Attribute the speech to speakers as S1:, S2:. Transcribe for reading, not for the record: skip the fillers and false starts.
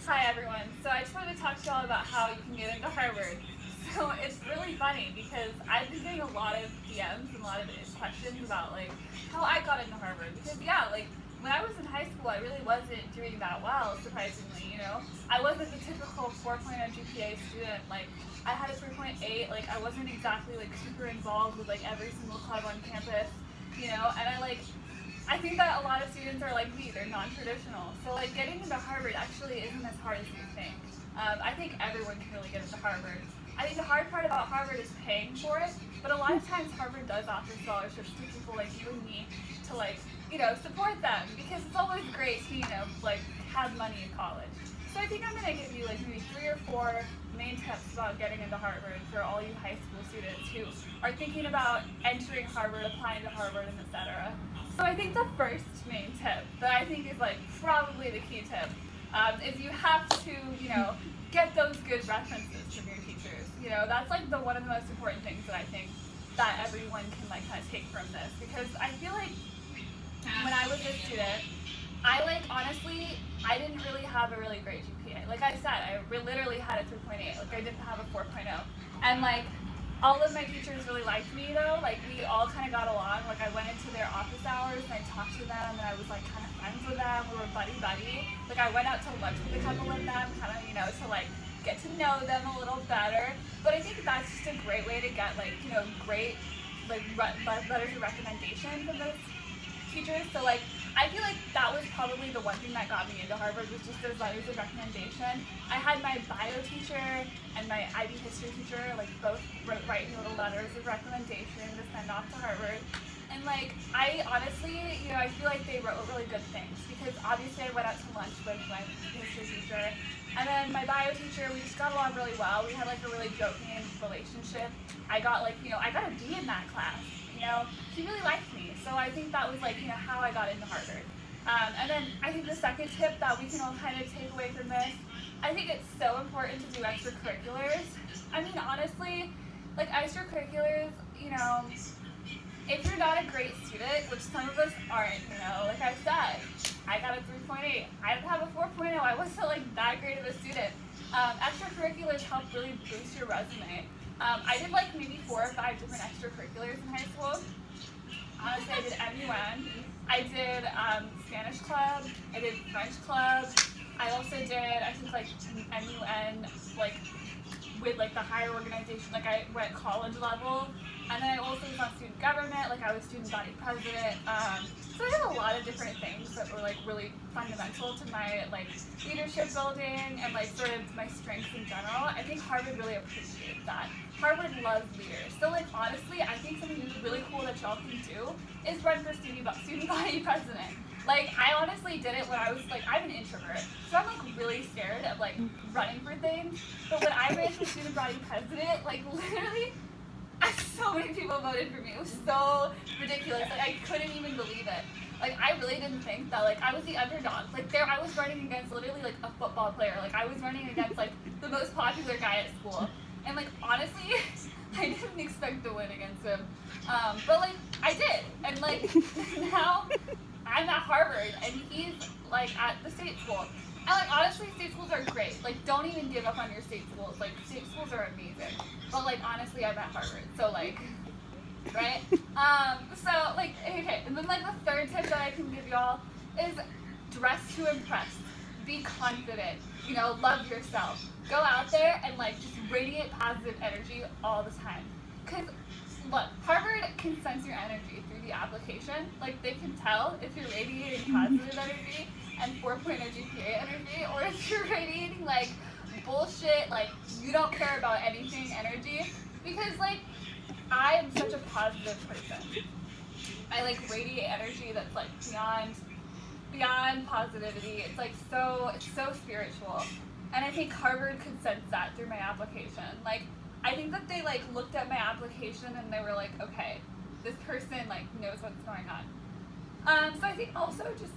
S1: Hi everyone. So I just wanted to talk to y'all about how you can get into Harvard. So it's really funny because I've been getting a lot of DMs and a lot of questions about like how I got into Harvard. Because yeah, like when I was in high school, I really wasn't doing that well, surprisingly. I wasn't the typical 4.0 GPA student. Like I had a 3.8. Like I wasn't exactly like super involved with like every single club on campus. And I think that a lot of students are like me, they're non-traditional. So like getting into Harvard actually isn't as hard as you think. I think everyone can really get into Harvard. I think the hard part about Harvard is paying for it, but a lot of times Harvard does offer scholarships to people like you and me to support them because it's always great to, like have money in college. So I think I'm gonna give you like maybe 3 or 4 main tips about getting into Harvard for all you high school students who are thinking about entering Harvard, applying to Harvard, and etc. So I think the first main tip that I think is like probably the key tip is you have to, get those good references from your teachers. That's like one of the most important things that I think that everyone can like kind of take from this, because I feel like when I was a student, honestly, I didn't really have a really great GPA. Like I said, I literally had a 3.8. Like I didn't have a 4.0. And like all of my teachers really liked me though. Like we all kind of got along. Like I went into their office hours and I talked to them and I was like kind of friends with them. We were buddy. Like I went out to lunch with a couple of them, kind of, to like get to know them a little better. But I think that's just a great way to get great letters of recommendation from those teachers. So like I feel like that was probably the one thing that got me into Harvard, was just those letters of recommendation. I had my bio teacher and my IB history teacher like both write me little letters of recommendation to send off to Harvard. And like I honestly, I feel like they wrote really good things because obviously I went out to lunch with my history teacher. And then my bio teacher, we just got along really well. We had like a really joking relationship. I got I got a D in that class. He really liked me. So I think that was how I got into Harvard. And then I think the second tip that we can all kind of take away from this, I think it's so important to do extracurriculars. I mean, honestly, like extracurriculars, if you're not a great student, which some of us aren't, like I said, I got a 3.8. I didn't have a 4.0. I wasn't that great of a student. Extracurriculars help really boost your resume. I did maybe 4 or 5 different extracurriculars in high school. Honestly, I did MUN. I did Spanish club. I did French club. I also did, I think, MUN, with the higher organization. I went college level. And then I also was on student government. I was student body president. So I did a lot of different things that were really fundamental to my leadership building and sort of my strengths in general. I think Harvard really appreciates that. Harvard loves leaders. So honestly, I think something really cool that y'all can do is run for student body president. I honestly did it when I was I'm an introvert, so I'm really scared of running for things. But when I ran for student body president, literally, so many people voted for me. It was so ridiculous. I couldn't even believe it. I really didn't think that I was the underdog. I was running against literally a football player. I was running against the most popular guy at school. And honestly, I didn't expect to win against him. But I did. And now I'm at Harvard and he's at the state school. And honestly, state schools are great. Don't even give up on your state schools. State schools are amazing. But honestly, I'm at Harvard. So right? Okay. And then the third tip that I can give y'all is dress to impress. Be confident. Love yourself. Go out there and just radiate positive energy all the time. Cause look, Harvard can sense your energy through the application. They can tell if you're radiating positive energy and 4.0 GPA energy, or if you're radiating bullshit, you don't care about anything energy. Because I am such a positive person. I radiate energy that's beyond positivity. It's so spiritual. And I think Harvard could sense that through my application. I think that they looked at my application and they were okay, this person knows what's going on. So I think also just